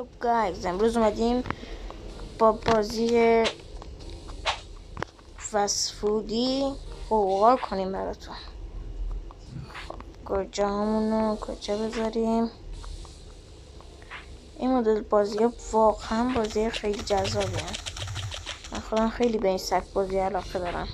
So guys امروز اومدیم با بازی فسفودی قوقا کنیم براتون. کجا همونو کجا بذاریم؟ این مدل بازی ها واقعا بازی خیلی جذابی هست. من خودم خیلی به این سبک بازی علاقه دارم.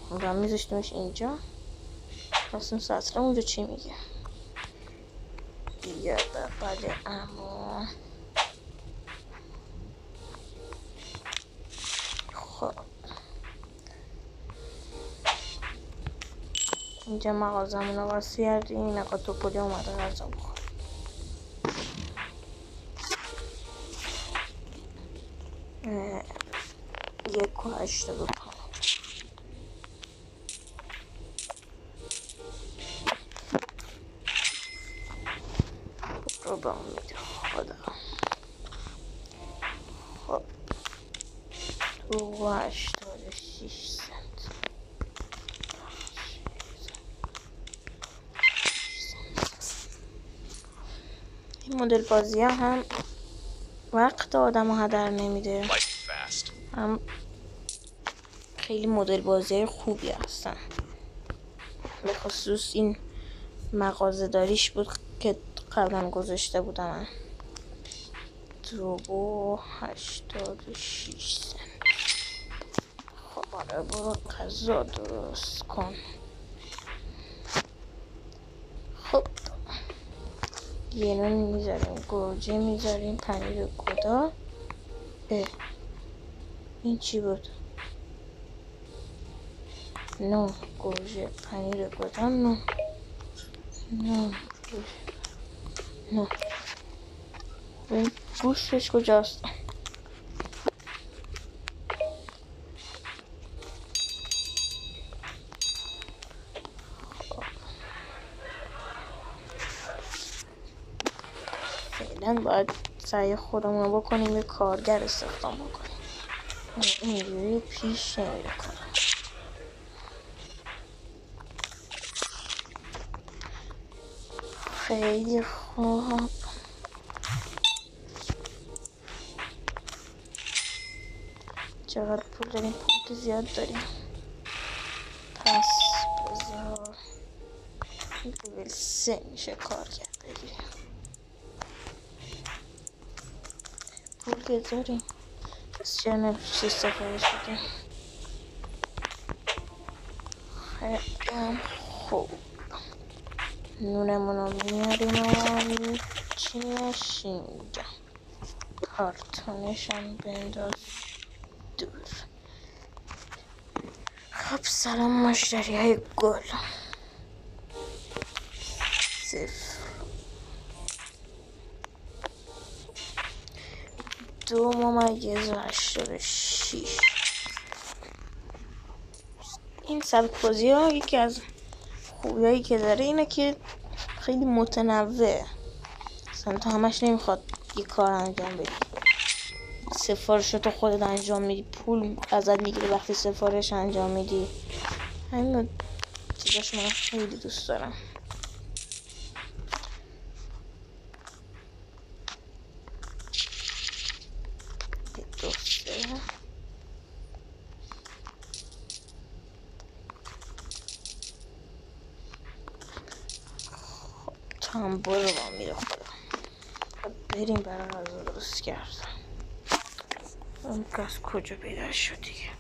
اون میذاشتمش اینجا. پس اون سطر اونجا چی میگه؟ بیا بله اما خب اینجا مغازمون رو واسه کردیم. این اقا توپولی اومده غذا بخور. 1.85 رو به اون میده خدا. خب 2.86 سنت. این مدل بازی هم وقت آدم ها هدر نمیده، هم خیلی مدل بازی خوبی هستن. به خصوص این مغازه داریش بود که قبلا گذاشته بودم من. 2.86 سنت. خب آره برو غذا درست کن. خب یه نون میذاریم، گوجه میذاریم، پنیر گودا. این چی بود؟ نون گوجه پنیر گودا نون گوجه نون. این گوشتش کجاست؟ فعلا باید سعی خودمون رو بکنیم یه کارگر استخدام بکنیم. اینجوری پیش نمیره کنم. خیلی خوب. چقدر پول داریم؟ پول زیاد داریم. پس بذار لیول 3 میشه کارگر بگیریم. پول که داریم، پس چرا نمیشه سفارش بدیم؟ خیلی خوب. نونمون رو میاریم و چینش اینجا. کارتونش هم بنداز دور. خب سلام مشتری های گل. 2.86. این سبک بازی ها یکی از خوبیایی که داره اینه که خیلی متنوع. مثلا تو همش نمیخواد یه کار انجام بدی، سفارشاتو خودت انجام میدی، پول ازت میگیره وقتی سفارش انجام میدی. همین چیزاش من خیلی دوست دارم. تنبور رو با میره خدا. بریم برای غذا درست کردن. اون کس کجا پیدا شد دیگه؟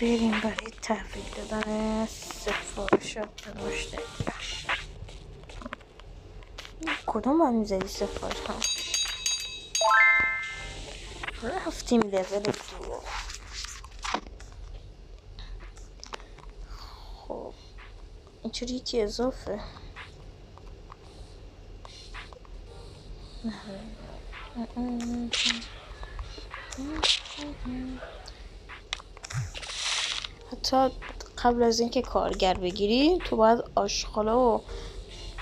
بریم برای تحویل دادن سفارشات به مشتری. کدوم باید میزدی سفارش هم؟ رفتیم لول 2. اینجوری یکی اضافه. حتی قبل از اینکه کارگر بگیری تو باید آشغالا و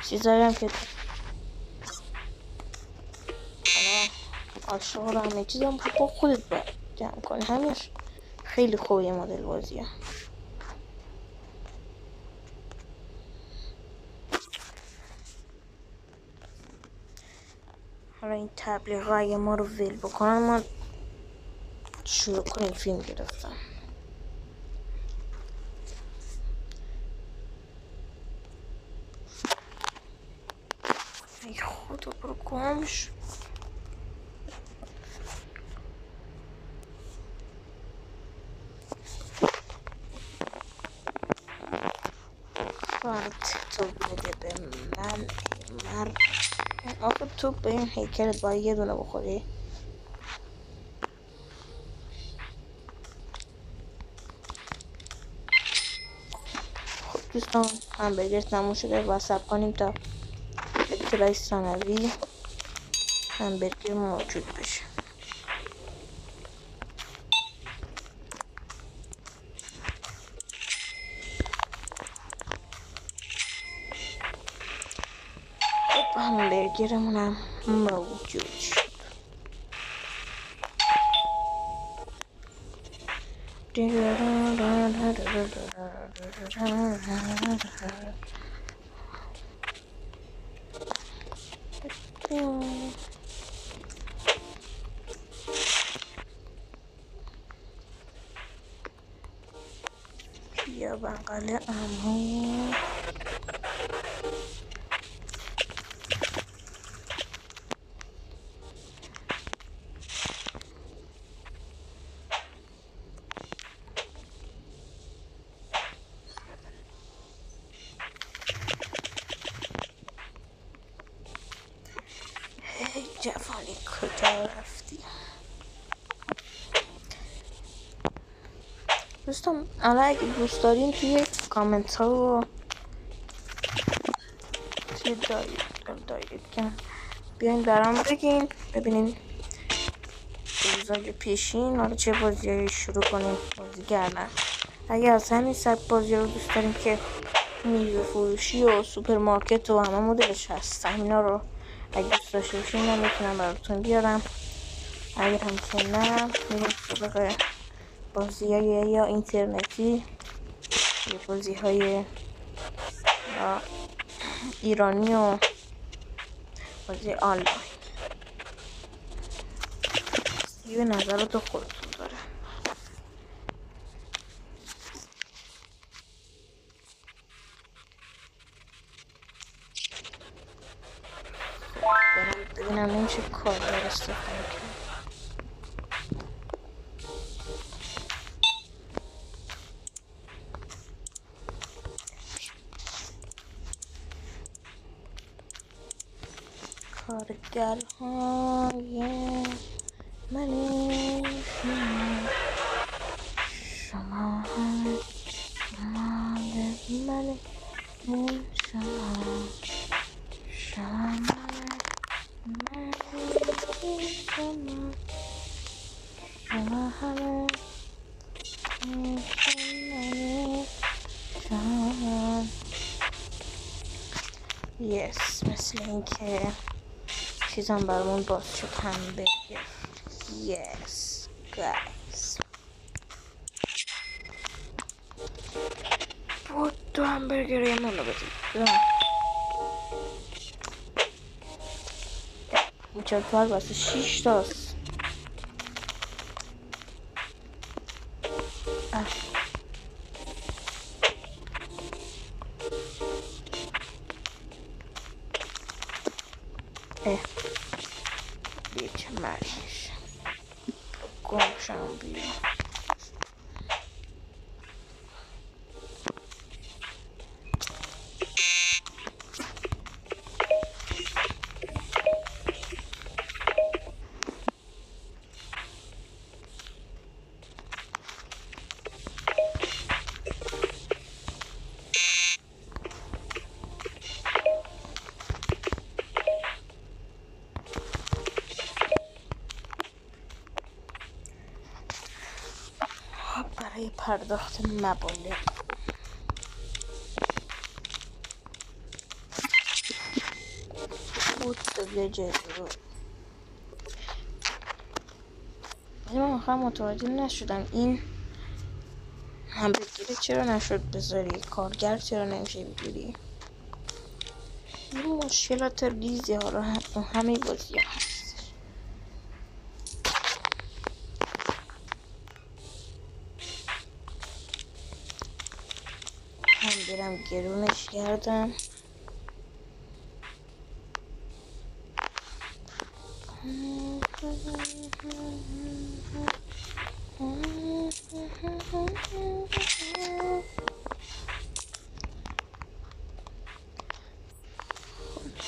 چیزایی هم که آشغال و همه چیز هم با خودت باید جمع کنی. همینش خیلی خوبه مدل بازی ها. حالا این تبلیغ اگه ما رو ول بکنن ما شروع کنیم فیلم گرفتن. ای خدا برو گمش. تو بده به من مرد. آخه تو به این هیکلت باید یه دونه بخوری. خب دوستان همبرگر تموم شده و صبر کنیم تا اطلاع ثانوی همبرگر موجود بشه. خب همبرگرمونم موجود شد. بیا بغل عمو. جوانی کجا رفتی؟ دوستان الان اگه دوست دارین توی کامنت ها و توی دایرکت بیاین برام بگین ببینین روزای پیشین حالا چه بازی شروع کنیم بازی کردن. اگه از همین سبک بازی رو دوست داریم که میوه فروشی و سوپرمارکت و همه مدلش هست، اینا رو اگه دوست داشته باشین من میتونم براتون بیارم. اگر هم که نه میریم سراغ بازی های یا اینترنتی یا بازی های ایرانی و بازی آنلاین. یه نظرات خودتون داره. برم ببینم نمیشه کاربر استفاده کرد. کارگرهای من شما مال من شما همه یس مثل اینکه چیزم برامون باز شد همبرگر. یس گایز بود دو همبرگر یه منو بدید. این چطور واسه 6 تاست. بیا چه مرگش گمشم بیا. برای پرداخت مبالغ. بود بیا جلو. من آخر متوجه نشدم این همبرگره چرا نشد بذاری، کارگر چرا نمیشه بگیری. این مشکلات ریزی حالا همه بازی هست. هم برم گرونش کردم.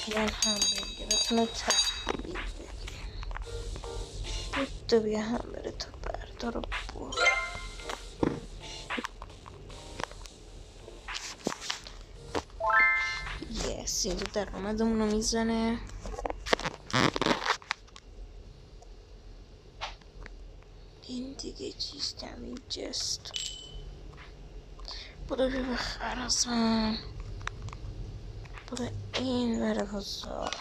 بیان همبرگراتون رو تحویل بگیریم. بود بیا همبرگراتو بردار و برو. یس اینجا درآمدمون رو میزنه. این دیگه چیز اینجاست. برو بیا بخر اصلا. برو این بره بازار.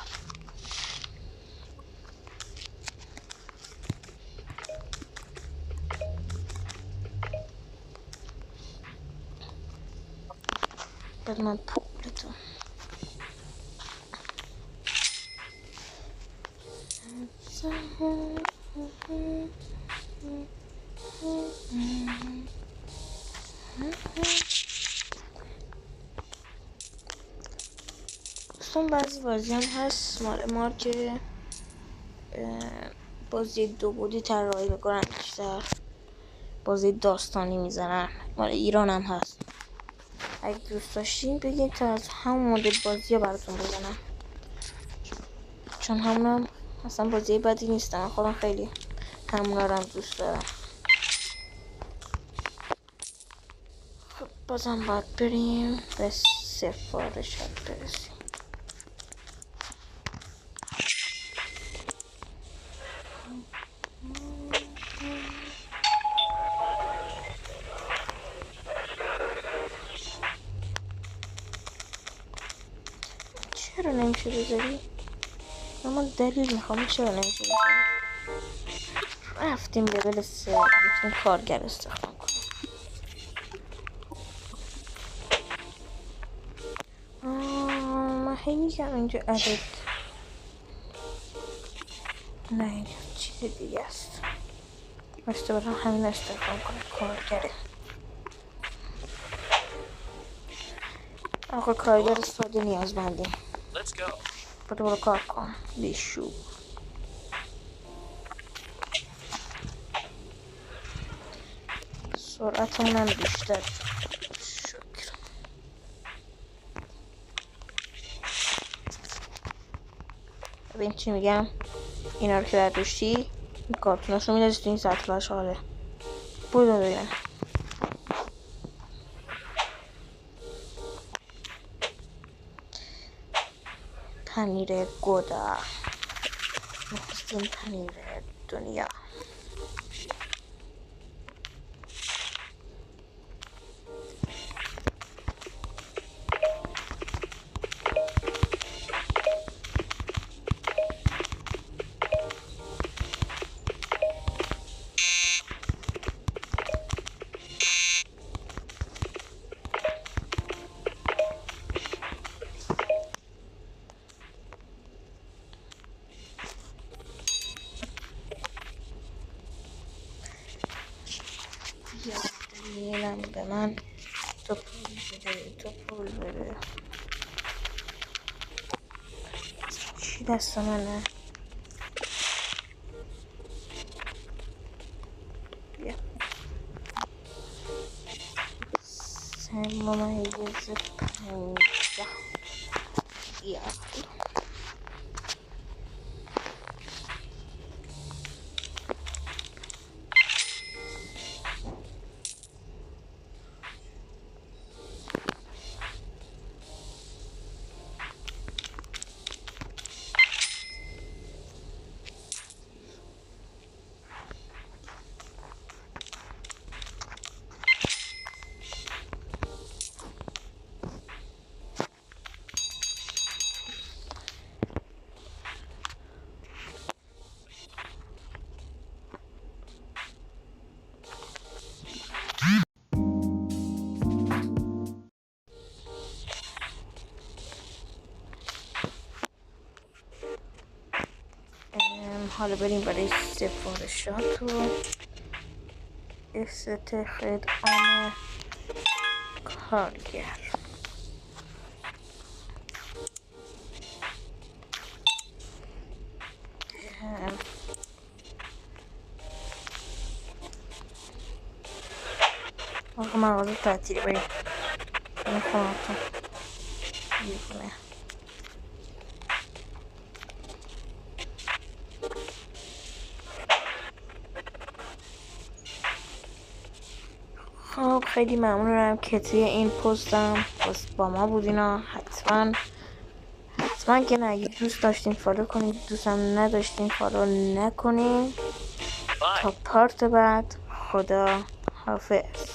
بعد من پولتو دوستان بعضی بازی هم هست ما که بازی دو بودی طراحی میکنن، بیشتر بازی داستانی میزنن. مال ایران هم هست. اگه دوست داشتین بگین تا از همون مدل بازی ها براتون بزنم، چون همونم اصلا بازی بدی نیستم. من خودم خیلی همونا رو هم دوست دارم. خب بازم باید بریم به سفارشات برسیم. چرا نمیشه بذاری؟ اما دلیل میخوام. چرا نمیشه بذاری؟ رفتیم لول 3 میتونیم کارگر استخدام کنیم. من هی میگم اینجا عدد نه، اینجا چیز دیگه است. باشته برم همین استخدام کنم کارگره. آقا کارگر ساده نیازمندیم. برو کار کن بیشو. سرعتمون هم بیشتر. شکر. ببین چی میگم. اینا رو که برداشتی این کارتوناش رو میدازی تو این سطل شاله. برو ببین. پنیر گودا، نخستین پنیر دنیا. اینم به من تو پول بده، تو پول بده. چی دست منه؟ بیا سه ممیز 50. بیا حالا بریم برای سفارشات و استخدام کارگر. آقا مغازه تعطیلی، بریم خونتون بیرونه. خب خیلی ممنونم که توی این پستم با ما بودینا. حتما که نه، اگه دوست داشتین فالو کنید، دوستم نداشتین فالو نکنین. تا پارت بعد، خدا حافظ.